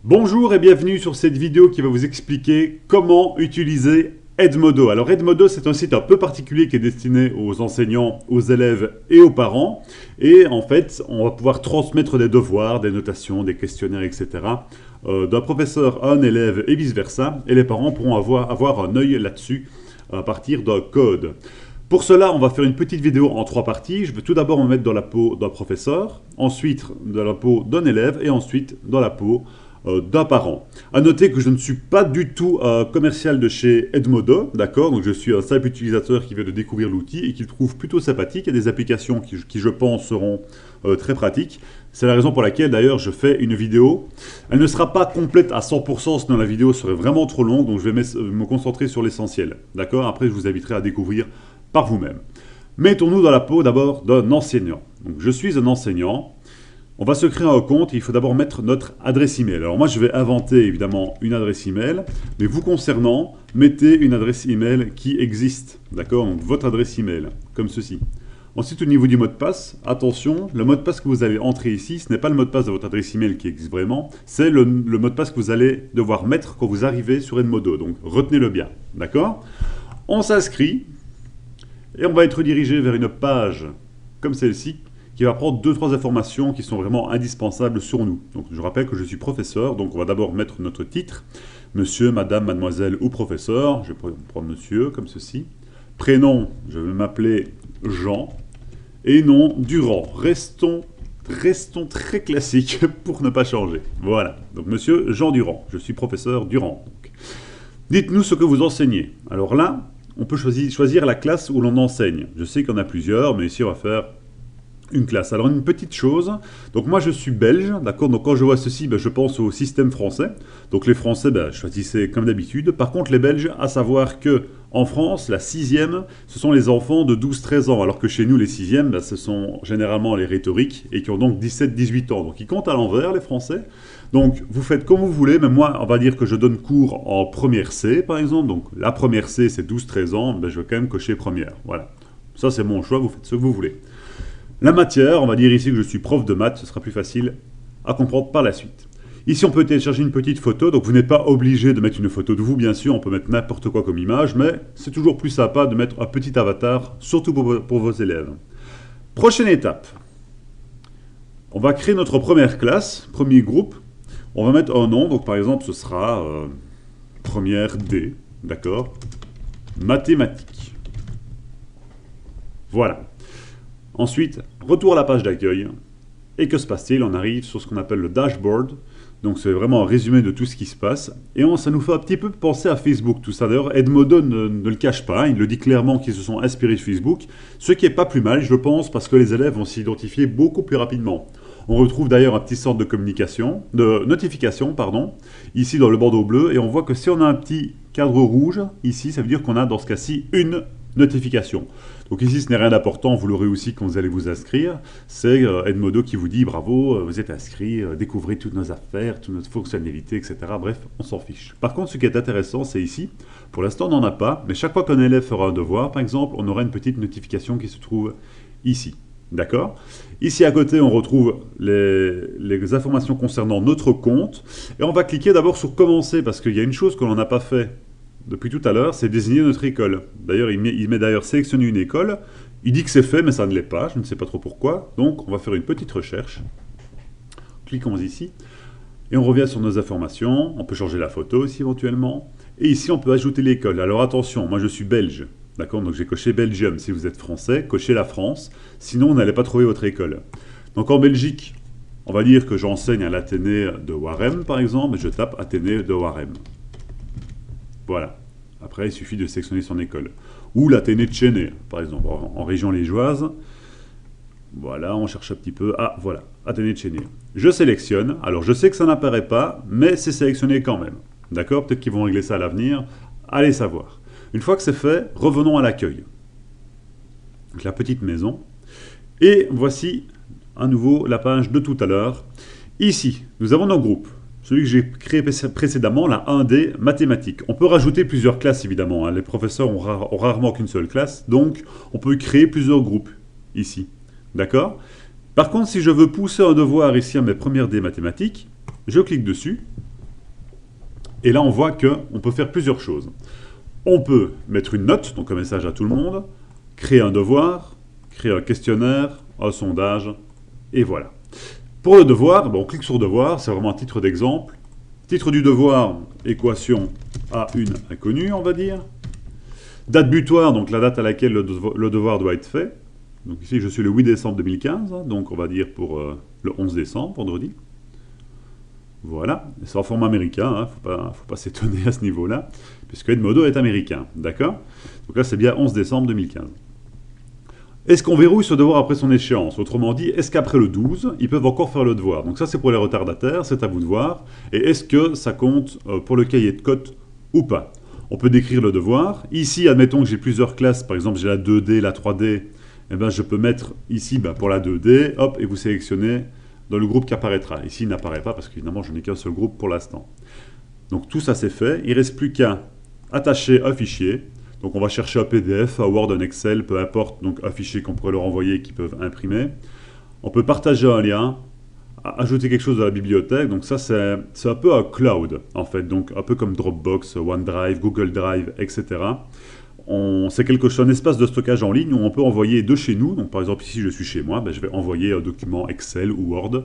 Bonjour et bienvenue sur cette vidéo qui va vous expliquer comment utiliser Edmodo. Alors Edmodo, c'est un site un peu particulier qui est destiné aux enseignants, aux élèves et aux parents. Et en fait, on va pouvoir transmettre des devoirs, des notations, des questionnaires, etc. D'un professeur à un élève et vice-versa. Et les parents pourront avoir un œil là-dessus à partir d'un code. Pour cela, on va faire une petite vidéo en 3 parties. Je vais tout d'abord me mettre dans la peau d'un professeur, ensuite dans la peau d'un élève et ensuite dans la peau d'un parent. A noter que je ne suis pas du tout commercial de chez Edmodo, d'accord? Donc je suis un simple utilisateur qui vient de découvrir l'outil et qui le trouve plutôt sympathique. Il y a des applications qui je pense, seront très pratiques. C'est la raison pour laquelle d'ailleurs je fais une vidéo. Elle ne sera pas complète à 100%, sinon la vidéo serait vraiment trop longue, donc je vais me concentrer sur l'essentiel, d'accord? Après je vous inviterai à découvrir par vous-même. Mettons-nous dans la peau d'abord d'un enseignant. Donc je suis un enseignant. On va se créer un compte et il faut d'abord mettre notre adresse email. Alors moi je vais inventer évidemment une adresse email, mais vous concernant, mettez une adresse email qui existe, d'accord? Donc votre adresse email, comme ceci. Ensuite au niveau du mot de passe, attention, le mot de passe que vous allez entrer ici, ce n'est pas le mot de passe de votre adresse email qui existe vraiment, c'est le mot de passe que vous allez devoir mettre quand vous arrivez sur Edmodo, donc retenez-le bien, d'accord? On s'inscrit et on va être redirigé vers une page comme celle-ci, qui va prendre 2-3 informations qui sont vraiment indispensables sur nous. Donc je rappelle que je suis professeur, donc on va d'abord mettre notre titre, monsieur, madame, mademoiselle ou professeur. Je vais prendre monsieur, comme ceci. Prénom, je vais m'appeler Jean. Et nom, Durand. Restons très classiques pour ne pas changer. Voilà, donc monsieur Jean Durand, je suis professeur Durand. Dites-nous ce que vous enseignez. Alors là, on peut choisir la classe où l'on enseigne. Je sais qu'il y en a plusieurs, mais ici on va faire une classe. Alors une petite chose, donc moi je suis belge, d'accord, donc quand je vois ceci, je pense au système français. Donc les Français, choisissez comme d'habitude. Par contre les Belges, à savoir que en France, la 6e, ce sont les enfants de 12-13 ans, alors que chez nous les 6e, ce sont généralement les rhétoriques, et qui ont donc 17-18 ans. Donc ils comptent à l'envers les Français. Donc vous faites comme vous voulez, mais moi on va dire que je donne cours en première C par exemple, donc la première C c'est 12-13 ans, je vais quand même cocher première, voilà. Ça c'est mon choix, vous faites ce que vous voulez. La matière, on va dire ici que je suis prof de maths, ce sera plus facile à comprendre par la suite. Ici, on peut télécharger une petite photo, donc vous n'êtes pas obligé de mettre une photo de vous, bien sûr, on peut mettre n'importe quoi comme image, mais c'est toujours plus sympa de mettre un petit avatar, surtout pour vos élèves. Prochaine étape. On va créer notre première classe, premier groupe. On va mettre un nom, donc par exemple, ce sera première D, d'accord? Mathématiques. Voilà. Ensuite, retour à la page d'accueil. Et que se passe-t-il? On arrive sur ce qu'on appelle le dashboard. Donc c'est vraiment un résumé de tout ce qui se passe. Et ça nous fait un petit peu penser à Facebook, tout ça. D'ailleurs, Edmodo ne le cache pas. Il le dit clairement qu'ils se sont inspirés de Facebook. Ce qui n'est pas plus mal, je pense, parce que les élèves vont s'identifier beaucoup plus rapidement. On retrouve d'ailleurs un petit centre de notification, ici dans le bandeau bleu. Et on voit que si on a un petit cadre rouge, ici, ça veut dire qu'on a dans ce cas-ci une notification. Donc ici, ce n'est rien d'important, vous l'aurez aussi quand vous allez vous inscrire. C'est Edmodo qui vous dit « Bravo, vous êtes inscrit, découvrez toutes nos affaires, toutes nos fonctionnalités, etc. » Bref, on s'en fiche. Par contre, ce qui est intéressant, c'est ici. Pour l'instant, on n'en a pas, mais chaque fois qu'un élève fera un devoir, par exemple, on aura une petite notification qui se trouve ici. D'accord? Ici à côté, on retrouve les informations concernant notre compte. Et on va cliquer d'abord sur « Commencer » parce qu'il y a une chose que l'on n'a pas fait depuis tout à l'heure, c'est désigner notre école. D'ailleurs, il met d'ailleurs sélectionner une école. Il dit que c'est fait, mais ça ne l'est pas. Je ne sais pas trop pourquoi. Donc, on va faire une petite recherche. Cliquons ici. Et on revient sur nos informations. On peut changer la photo aussi éventuellement. Et ici, on peut ajouter l'école. Alors attention, moi je suis belge. D'accord? Donc j'ai coché Belgium. Si vous êtes français, cochez la France. Sinon, vous n'allez pas trouver votre école. Donc en Belgique, on va dire que j'enseigne à l'Athénée de Warem, par exemple. Et je tape Athénée de Warem. Voilà. Après, il suffit de sélectionner son école. Ou l'Athénée de Chénet, par exemple, en région liégeoise. Voilà, on cherche un petit peu. Ah, voilà, Athénée de Chénet. Je sélectionne. Alors, je sais que ça n'apparaît pas, mais c'est sélectionné quand même. D'accord? Peut-être qu'ils vont régler ça à l'avenir. Allez savoir. Une fois que c'est fait, revenons à l'accueil. Donc, la petite maison. Et voici, à nouveau, la page de tout à l'heure. Ici, nous avons nos groupes. Celui que j'ai créé précédemment, la 1D mathématiques. On peut rajouter plusieurs classes évidemment, hein. Les professeurs ont rarement qu'une seule classe, donc on peut créer plusieurs groupes ici. D'accord? Par contre, si je veux pousser un devoir ici à mes premières D mathématiques, je clique dessus, Et là, on voit qu'on peut faire plusieurs choses. On peut mettre une note, donc un message à tout le monde, créer un devoir, créer un questionnaire, un sondage, et voilà. Pour le devoir, on clique sur devoir, c'est vraiment un titre d'exemple. Titre du devoir, équation A1 inconnue, on va dire. Date butoir, donc la date à laquelle le devoir doit être fait. Donc ici, je suis le 8 décembre 2015, donc on va dire pour le 11 décembre, vendredi. Voilà, c'est en format américain, hein, faut pas s'étonner à ce niveau-là, puisque Edmodo est américain, d'accord? Donc là, c'est bien 11 décembre 2015. Est-ce qu'on verrouille ce devoir après son échéance? Autrement dit, est-ce qu'après le 12, ils peuvent encore faire le devoir? Donc ça, c'est pour les retardataires, c'est à vous de voir. Et est-ce que ça compte pour le cahier de code ou pas? On peut décrire le devoir. Ici, admettons que j'ai plusieurs classes, par exemple, j'ai la 2D, la 3D, eh ben, je peux mettre ici pour la 2D, hop, et vous sélectionnez dans le groupe qui apparaîtra. Ici, il n'apparaît pas parce qu'évidemment, je n'ai qu'un seul groupe pour l'instant. Donc tout ça, c'est fait. Il ne reste plus qu'à attacher un fichier. Donc on va chercher un PDF, un Word, un Excel, peu importe, donc un fichier qu'on pourrait leur envoyer qu'ils peuvent imprimer. On peut partager un lien, ajouter quelque chose à la bibliothèque, donc ça c'est un peu un cloud en fait, donc un peu comme Dropbox, OneDrive, Google Drive, etc. C'est un espace de stockage en ligne où on peut envoyer de chez nous, donc par exemple ici je suis chez moi, je vais envoyer un document Excel ou Word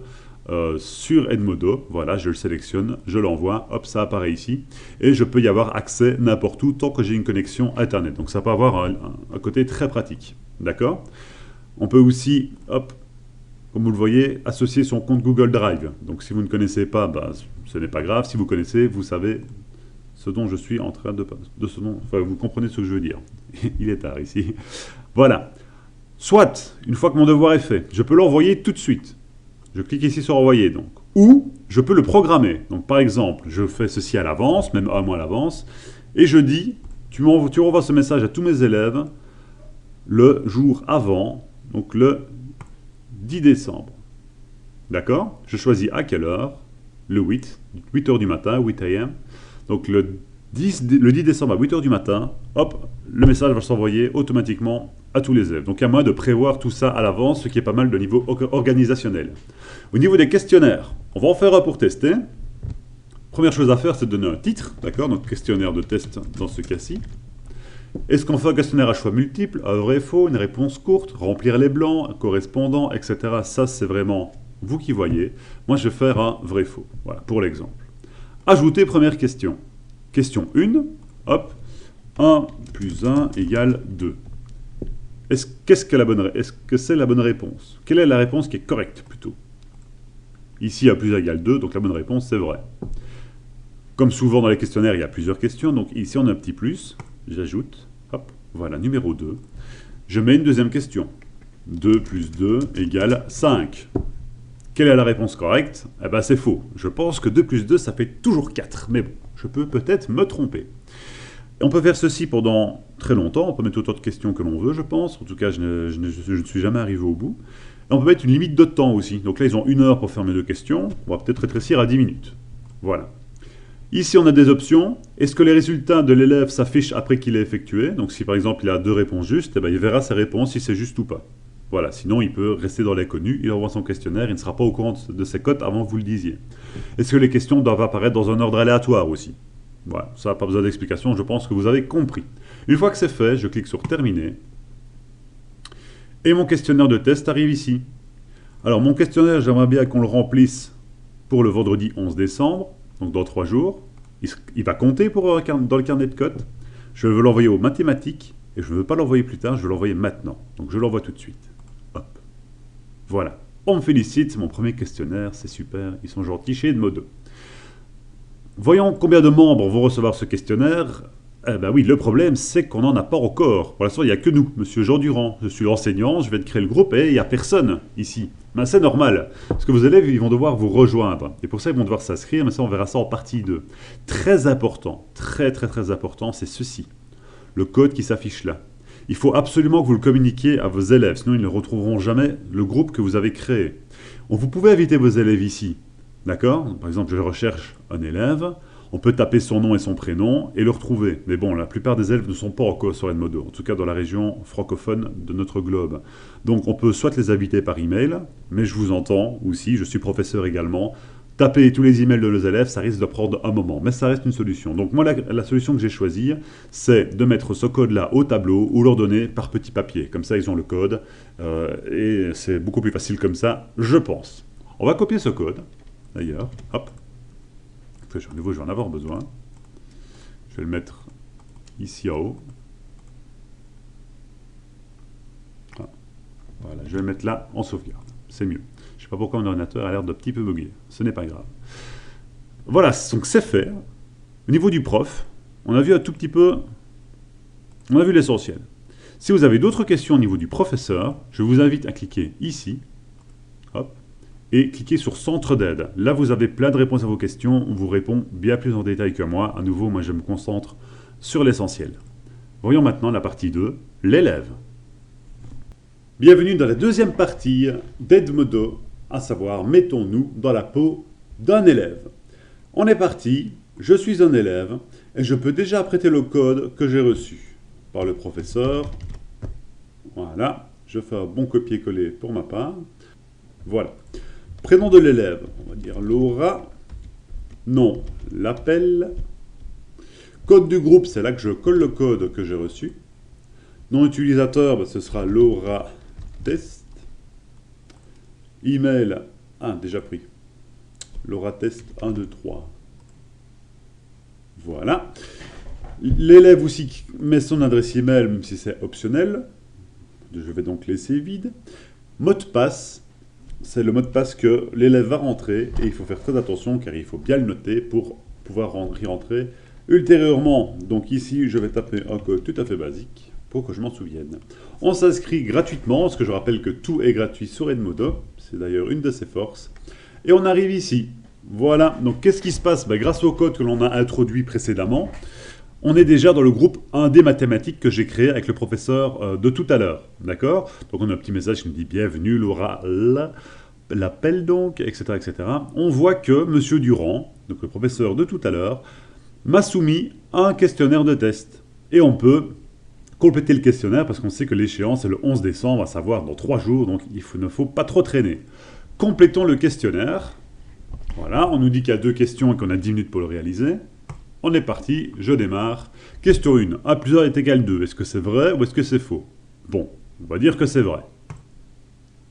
sur Edmodo, voilà, je le sélectionne, je l'envoie, hop, ça apparaît ici, et je peux y avoir accès n'importe où tant que j'ai une connexion Internet. Donc ça peut avoir un côté très pratique, d'accord? On peut aussi, hop, comme vous le voyez, associer son compte Google Drive. Donc si vous ne connaissez pas, ce n'est pas grave, si vous connaissez, vous savez ce dont je suis en train enfin, vous comprenez ce que je veux dire. Il est tard ici. Voilà. Soit, une fois que mon devoir est fait, je peux l'envoyer tout de suite. Je clique ici sur envoyer donc. Ou je peux le programmer. Donc par exemple, je fais ceci à l'avance, même un mois à l'avance, et je dis, tu renvoies ce message à tous mes élèves le jour avant, donc le 10 décembre. D'accord? Je choisis à quelle heure? Le 8 h du matin, 8 a.m. Donc le 10 décembre à 8 h du matin, hop, le message va s'envoyer automatiquement à tous les élèves. Donc il y a moyen de prévoir tout ça à l'avance, ce qui est pas mal de niveau organisationnel. Au niveau des questionnaires, on va en faire un pour tester. Première chose à faire, c'est de donner un titre, d'accord, notre questionnaire de test dans ce cas-ci. Est-ce qu'on fait un questionnaire à choix multiples, un vrai faux, une réponse courte, remplir les blancs, un correspondant, etc. Ça, c'est vraiment vous qui voyez. Moi, je vais faire un vrai faux, voilà, pour l'exemple. Ajouter première question. Question 1, hop, 1 plus 1 égale 2. Est-ce que c'est la bonne réponse? Quelle est la réponse qui est correcte, plutôt? Ici, 1 plus 1 égale 2, donc la bonne réponse, c'est vrai. Comme souvent dans les questionnaires, il y a plusieurs questions, donc ici, on a un petit plus. J'ajoute, hop, voilà, numéro 2. Je mets une deuxième question. 2 plus 2 égale 5. Quelle est la réponse correcte? Eh bien, c'est faux. Je pense que 2 plus 2, ça fait toujours 4. Mais bon, je peux peut-être me tromper. On peut faire ceci pendant très longtemps. On peut mettre autant de questions que l'on veut, je pense. En tout cas, je ne suis jamais arrivé au bout. Et on peut mettre une limite de temps aussi. Donc là, ils ont 1 heure pour faire mes 2 questions. On va peut-être rétrécir à 10 minutes. Voilà. Ici, on a des options. Est-ce que les résultats de l'élève s'affichent après qu'il ait effectué? Donc si par exemple, il a 2 réponses justes, eh bien, il verra ses réponses si c'est juste ou pas. Voilà, sinon il peut rester dans l'inconnu, il envoie son questionnaire, il ne sera pas au courant de ses cotes avant que vous le disiez. Est-ce que les questions doivent apparaître dans un ordre aléatoire aussi? Voilà, ça n'a pas besoin d'explication, je pense que vous avez compris. Une fois que c'est fait, je clique sur terminer. Et mon questionnaire de test arrive ici. Alors mon questionnaire, j'aimerais bien qu'on le remplisse pour le vendredi 11 décembre, donc dans 3 jours. Il va compter dans le carnet de code. Je veux l'envoyer aux mathématiques, et je ne veux pas l'envoyer plus tard, je veux l'envoyer maintenant. Donc je l'envoie tout de suite. Hop. Voilà. On me félicite, c'est mon premier questionnaire, c'est super, ils sont gentils chez Edmodo. Voyons combien de membres vont recevoir ce questionnaire. Eh ben oui, le problème, c'est qu'on n'en a pas encore. Pour l'instant, il n'y a que nous, monsieur Jean Durand. Je suis l'enseignant, je vais te créer le groupe et il n'y a personne ici. Ben, c'est normal, parce que vos élèves, ils vont devoir vous rejoindre. Et pour ça, ils vont devoir s'inscrire, mais ça, on verra ça en partie 2. Très important, très important, c'est ceci. Le code qui s'affiche là. Il faut absolument que vous le communiquiez à vos élèves, sinon ils ne retrouveront jamais le groupe que vous avez créé. Vous pouvez inviter vos élèves ici, d'accord? Par exemple, je recherche un élève, on peut taper son nom et son prénom et le retrouver. Mais bon, la plupart des élèves ne sont pas encore sur Edmodo, en tout cas dans la région francophone de notre globe. Donc on peut soit les inviter par email, mais je vous entends aussi, je suis professeur également, taper tous les emails de nos élèves, ça risque de prendre un moment, mais ça reste une solution. Donc moi, la solution que j'ai choisie, c'est de mettre ce code-là au tableau ou leur donner par petit papier. Comme ça, ils ont le code, et c'est beaucoup plus facile comme ça, je pense. On va copier ce code, d'ailleurs, hop. Parce que de nouveau, je vais en avoir besoin. Je vais le mettre ici en haut. Ah. Voilà, je vais le mettre là en sauvegarde, c'est mieux. Je ne sais pas pourquoi mon ordinateur a l'air de petit peu bugger. Ce n'est pas grave. Voilà, donc c'est fait. Au niveau du prof, on a vu un tout petit peu... On a vu l'essentiel. Si vous avez d'autres questions au niveau du professeur, je vous invite à cliquer ici. Hop. Et cliquer sur Centre d'aide. Là, vous avez plein de réponses à vos questions. On vous répond bien plus en détail que moi. À nouveau, moi, je me concentre sur l'essentiel. Voyons maintenant la partie 2, l'élève. Bienvenue dans la deuxième partie d'Edmodo, à savoir, mettons-nous dans la peau d'un élève. On est parti, je suis un élève, et je peux déjà prêter le code que j'ai reçu par le professeur. Voilà, je fais un bon copier-coller pour ma part. Voilà. Prénom de l'élève, on va dire Laura. Nom, l'appel. Code du groupe, c'est là que je colle le code que j'ai reçu. Nom utilisateur, ben, ce sera Laura Test. Email, déjà pris. Laura Test 1, 2, 3. Voilà. L'élève aussi met son adresse email, même si c'est optionnel. Je vais donc laisser vide. Mot de passe, c'est le mot de passe que l'élève va rentrer et il faut faire très attention car il faut bien le noter pour pouvoir y rentrer ultérieurement. Donc ici, je vais taper un code tout à fait basique pour que je m'en souvienne. On s'inscrit gratuitement, parce que je rappelle que tout est gratuit sur Edmodo. C'est d'ailleurs une de ses forces. Et on arrive ici. Voilà, donc qu'est-ce qui se passe? Grâce au code que l'on a introduit précédemment, on est déjà dans le groupe 1D mathématiques que j'ai créé avec le professeur de tout à l'heure. D'accord? Donc on a un petit message qui nous dit « Bienvenue Laura, l'appel donc, etc. etc. » On voit que Monsieur Durand, donc le professeur de tout à l'heure, m'a soumis un questionnaire de test. Et on peut compléter le questionnaire parce qu'on sait que l'échéance est le 11 décembre, à savoir dans 3 jours, donc ne faut pas trop traîner. Complétons le questionnaire. Voilà, on nous dit qu'il y a 2 questions et qu'on a 10 minutes pour le réaliser. On est parti, je démarre. Question 1. 1 plus 1 est égal à 2. Est-ce que c'est vrai ou est-ce que c'est faux? Bon, on va dire que c'est vrai.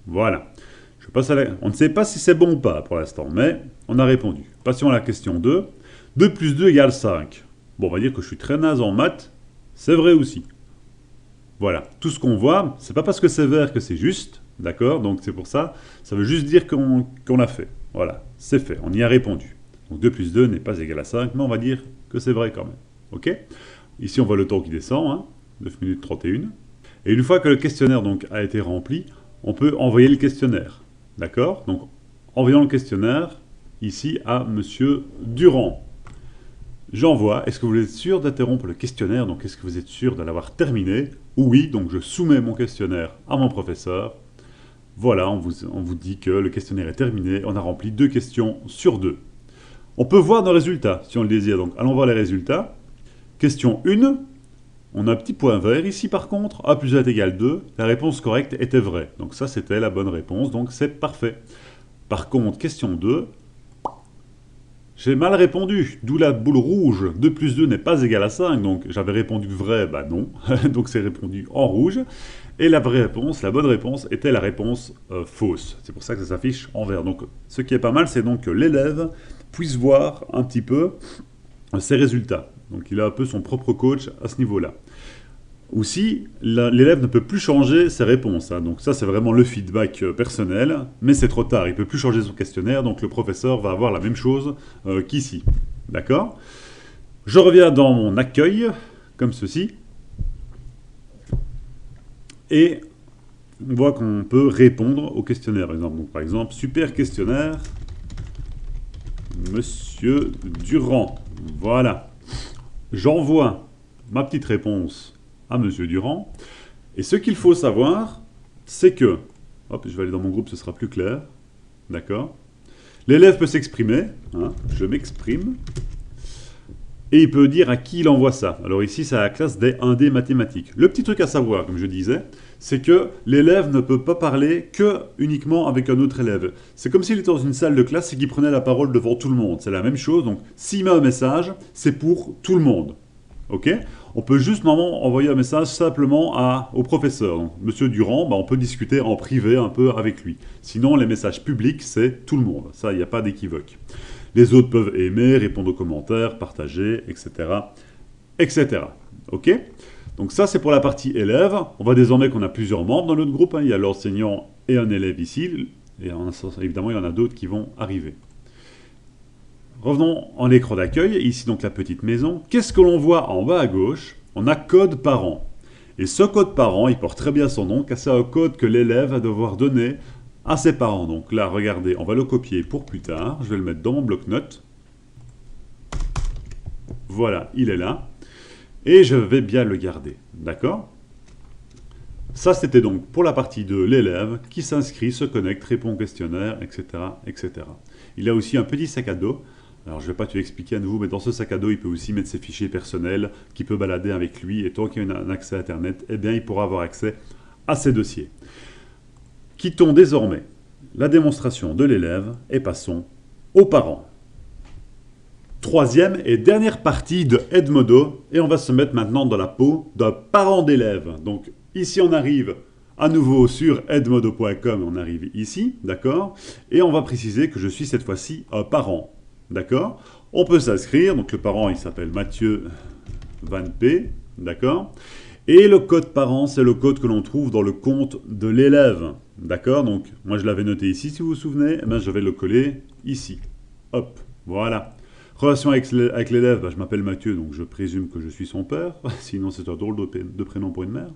Voilà. Je passe on ne sait pas si c'est bon ou pas pour l'instant, mais on a répondu. Passons à la question 2. 2 plus 2 égale 5. Bon, on va dire que je suis très naze en maths. C'est vrai aussi. Voilà. Tout ce qu'on voit, c'est pas parce que c'est vert que c'est juste. D'accord? Donc c'est pour ça. Ça veut juste dire qu'on l'a fait. Voilà. C'est fait. On y a répondu. Donc 2 plus 2 n'est pas égal à 5, mais on va dire que c'est vrai quand même. OK? Ici, on voit le temps qui descend, hein, 9 minutes 31. Et une fois que le questionnaire donc, a été rempli, on peut envoyer le questionnaire. D'accord? Donc, envoyons le questionnaire ici à Monsieur Durand. J'envoie. Est-ce que vous êtes sûr d'interrompre le questionnaire? Donc, est-ce que vous êtes sûr de l'avoir terminé? Oui, donc je soumets mon questionnaire à mon professeur. Voilà, on vous dit que le questionnaire est terminé. On a rempli 2 questions sur 2. On peut voir nos résultats, si on le désire. Donc, allons voir les résultats. Question 1. On a un petit point vert ici, par contre. A plus A est égal 2. La réponse correcte était vraie. Donc, ça, c'était la bonne réponse. Donc, c'est parfait. Par contre, question 2. J'ai mal répondu, d'où la boule rouge. 2 plus 2 n'est pas égal à 5, donc j'avais répondu vrai, bah non. Donc c'est répondu en rouge. Et la vraie réponse, la bonne réponse, était la réponse fausse. C'est pour ça que ça s'affiche en vert. Donc ce qui est pas mal, c'est donc que l'élève puisse voir un petit peu ses résultats. Donc il a un peu son propre coach à ce niveau-là. Aussi, l'élève ne peut plus changer ses réponses. Hein. Donc ça, c'est vraiment le feedback personnel. Mais c'est trop tard, il ne peut plus changer son questionnaire. Donc le professeur va avoir la même chose qu'ici. D'accord? Je reviens dans mon accueil, comme ceci. Et on voit qu'on peut répondre au questionnaire, par exemple. Donc, par exemple, super questionnaire, Monsieur Durand. Voilà. J'envoie ma petite réponse à Monsieur Durand. Et ce qu'il faut savoir, c'est que... Hop, je vais aller dans mon groupe, ce sera plus clair. D'accord? L'élève peut s'exprimer. Hein, je m'exprime. Et il peut dire à qui il envoie ça. Alors ici, c'est la classe des 1D mathématiques. Le petit truc à savoir, comme je disais, c'est que l'élève ne peut pas parler que uniquement avec un autre élève. C'est comme s'il était dans une salle de classe et qu'il prenait la parole devant tout le monde. C'est la même chose, donc s'il met un message, c'est pour tout le monde. Ok? On peut juste normalement envoyer un message simplement au professeur. Donc, Monsieur Durand, on peut discuter en privé un peu avec lui. Sinon, les messages publics, c'est tout le monde. Ça, il n'y a pas d'équivoque. Les autres peuvent aimer, répondre aux commentaires, partager, etc. etc. Ok? Donc ça, c'est pour la partie élève. On voit désormais qu'on a plusieurs membres dans notre groupe. Il y a l'enseignant et un élève ici. Et évidemment, il y en a d'autres qui vont arriver. Revenons en écran d'accueil. Ici, donc, la petite maison. Qu'est-ce que l'on voit en bas à gauche? On a code parent. Et ce code parent, il porte très bien son nom, car c'est un code que l'élève va devoir donner à ses parents. Donc là, regardez, on va le copier pour plus tard. Je vais le mettre dans mon bloc-notes. Voilà, il est là. Et je vais bien le garder, d'accord? Ça, c'était donc pour la partie de l'élève qui s'inscrit, se connecte, répond au questionnaire, etc., etc. Il a aussi un petit sac à dos. Alors, je ne vais pas te l'expliquer à nouveau, mais dans ce sac à dos, il peut aussi mettre ses fichiers personnels qu'il peut balader avec lui. Et tant qu'il a un accès à Internet, eh bien, il pourra avoir accès à ses dossiers. Quittons désormais la démonstration de l'élève et passons aux parents. Troisième et dernière partie de Edmodo, et on va se mettre maintenant dans la peau d'un parent d'élève. Donc ici on arrive à nouveau sur edmodo.com, on arrive ici, d'accord? Et on va préciser que je suis cette fois-ci un parent, d'accord? On peut s'inscrire, donc le parent il s'appelle Mathieu Van P, d'accord? Et le code parent, c'est le code que l'on trouve dans le compte de l'élève, d'accord? Donc moi je l'avais noté ici, si vous vous souvenez, eh bien, je vais le coller ici, hop, voilà. Relation avec l'élève, je m'appelle Mathieu, donc je présume que je suis son père, sinon c'est un drôle de prénom pour une mère.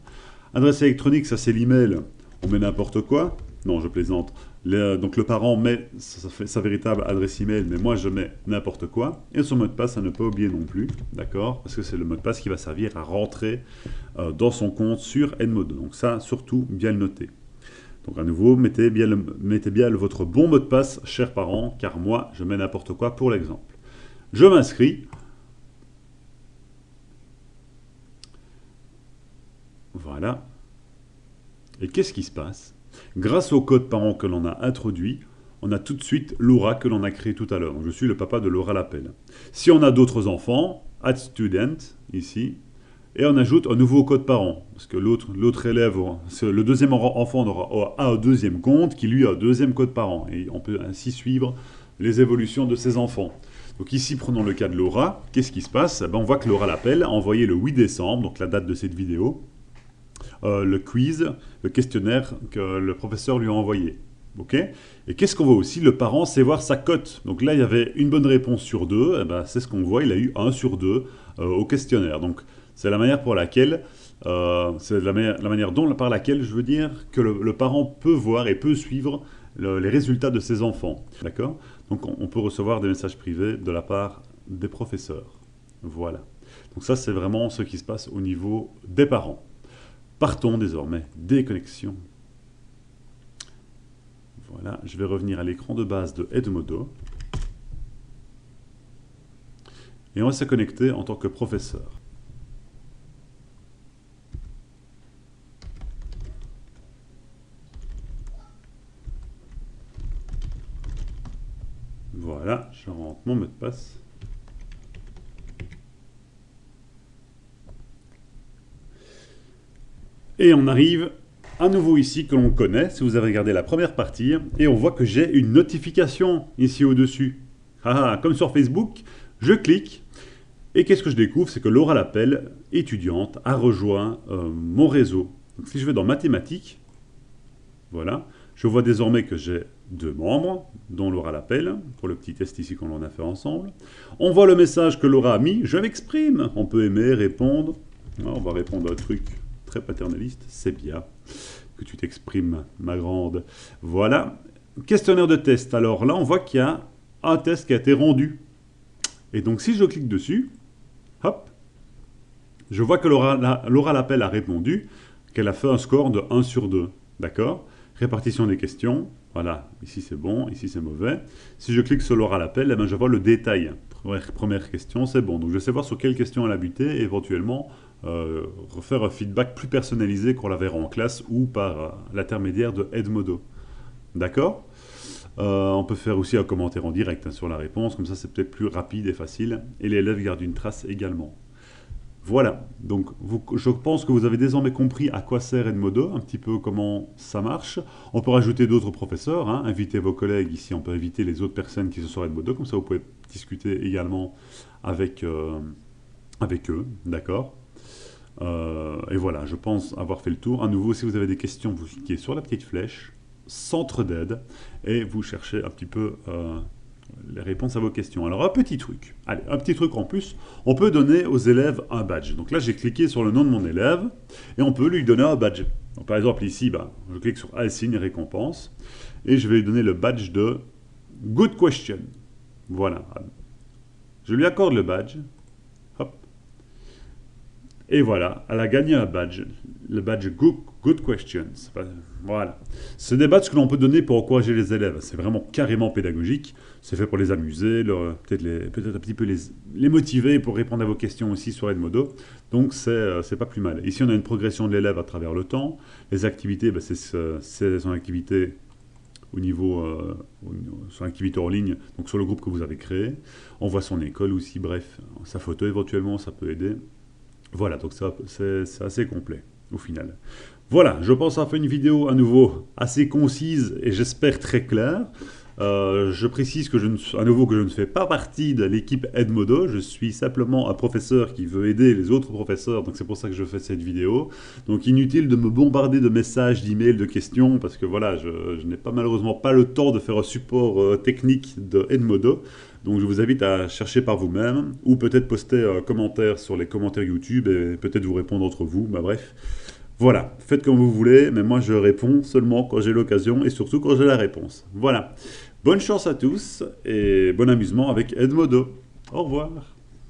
Adresse électronique, ça c'est l'email, on met n'importe quoi. Non, je plaisante. Donc le parent met sa véritable adresse email, mais moi je mets n'importe quoi. Et son mot de passe à ne pas oublier non plus, d'accord? Parce que c'est le mot de passe qui va servir à rentrer dans son compte sur Edmodo. Donc ça, surtout, bien le noter. Donc à nouveau, mettez bien votre bon mot de passe, chers parents, car moi, je mets n'importe quoi pour l'exemple. Je m'inscris. Voilà. Et qu'est-ce qui se passe? Grâce au code parent que l'on a introduit, on a tout de suite Laura que l'on a créé tout à l'heure. Donc je suis le papa de Laura Lapelle. Si on a d'autres enfants, add student, ici, et on ajoute un nouveau code parent. Parce que l'autre élève, le deuxième enfant aura un deuxième compte qui lui a un deuxième code parent. Et on peut ainsi suivre les évolutions de ses enfants. Donc ici, prenons le cas de Laura. Qu'est-ce qui se passe? On voit que Laura Lapelle a envoyé le 8 décembre, donc la date de cette vidéo, le quiz, le questionnaire que le professeur lui a envoyé. Okay, et qu'est-ce qu'on voit aussi? Le parent sait voir sa cote. Donc là, il y avait une bonne réponse sur deux. C'est ce qu'on voit, il a eu 1 sur 2 au questionnaire. Donc c'est la manière pour laquelle, c'est la manière par laquelle je veux dire que le parent peut voir et peut suivre les résultats de ses enfants. D'accord? Donc on peut recevoir des messages privés de la part des professeurs. Voilà. Donc ça, c'est vraiment ce qui se passe au niveau des parents. Partons désormais des connexions. Voilà, je vais revenir à l'écran de base de Edmodo. Et on va se connecter en tant que professeur. Voilà, je rentre mon mot de passe. Et on arrive à nouveau ici que l'on connaît, si vous avez regardé la première partie, et on voit que j'ai une notification ici au-dessus. Comme sur Facebook, je clique, et qu'est-ce que je découvre? C'est que Laura Lapelle, étudiante, a rejoint mon réseau. Donc si je vais dans mathématiques, voilà, je vois désormais que j'ai 2 membres, dont Laura Lapelle, pour le petit test ici qu'on en a fait ensemble. On voit le message que Laura a mis, je m'exprime. On peut aimer, répondre. On va répondre à un truc très paternaliste, c'est bien que tu t'exprimes, ma grande. Voilà, questionnaire de test. Alors là, on voit qu'il y a un test qui a été rendu. Et donc, si je clique dessus, hop, je vois que Laura Lapelle a répondu, qu'elle a fait un score de 1 sur 2. D'accord? Répartition des questions. Voilà, ici c'est bon, ici c'est mauvais. Si je clique sur Laura Lapelle, je vois le détail. Première question, c'est bon. Donc, je sais voir sur quelle question elle a buté et éventuellement refaire un feedback plus personnalisé qu'on la verra en classe ou par l'intermédiaire de Edmodo. D'accord? On peut faire aussi un commentaire en direct, hein, sur la réponse, comme ça c'est peut-être plus rapide et facile, et l'élève garde une trace également. Voilà, donc je pense que vous avez désormais compris à quoi sert Edmodo, un petit peu comment ça marche. On peut rajouter d'autres professeurs, hein, inviter vos collègues ici, on peut inviter les autres personnes qui sont sur Edmodo, comme ça vous pouvez discuter également avec eux, d'accord? Et voilà, je pense avoir fait le tour. À nouveau, si vous avez des questions, vous cliquez sur la petite flèche, centre d'aide, et vous cherchez un petit peu les réponses à vos questions. Alors un petit truc, allez, un petit truc en plus, on peut donner aux élèves un badge. Donc là j'ai cliqué sur le nom de mon élève, et on peut lui donner un badge. Donc, par exemple ici, je clique sur Add signe récompense, et je vais lui donner le badge de Good Question. Voilà, je lui accorde le badge, hop, et voilà, elle a gagné un badge, le badge Good Questions. Voilà. C'est des badges que l'on peut donner pour encourager les élèves. C'est vraiment carrément pédagogique. C'est fait pour les amuser, peut-être un petit peu les motiver pour répondre à vos questions aussi sur Edmodo. Donc c'est pas plus mal. Ici on a une progression de l'élève à travers le temps. Les activités, c'est son activité au niveau son activité en ligne, donc sur le groupe que vous avez créé. On voit son école aussi, bref, sa photo éventuellement, ça peut aider. Voilà, donc c'est assez complet au final. Voilà, je pense avoir fait une vidéo à nouveau assez concise et j'espère très claire. Je précise à nouveau que je ne fais pas partie de l'équipe Edmodo, je suis simplement un professeur qui veut aider les autres professeurs, donc c'est pour ça que je fais cette vidéo. Donc inutile de me bombarder de messages, d'emails, de questions, parce que voilà, je n'ai malheureusement pas le temps de faire un support technique de Edmodo. Donc je vous invite à chercher par vous-même, ou peut-être poster un commentaire sur les commentaires YouTube et peut-être vous répondre entre vous, bref. Voilà, faites comme vous voulez, mais moi je réponds seulement quand j'ai l'occasion et surtout quand j'ai la réponse. Voilà, bonne chance à tous et bon amusement avec Edmodo. Au revoir.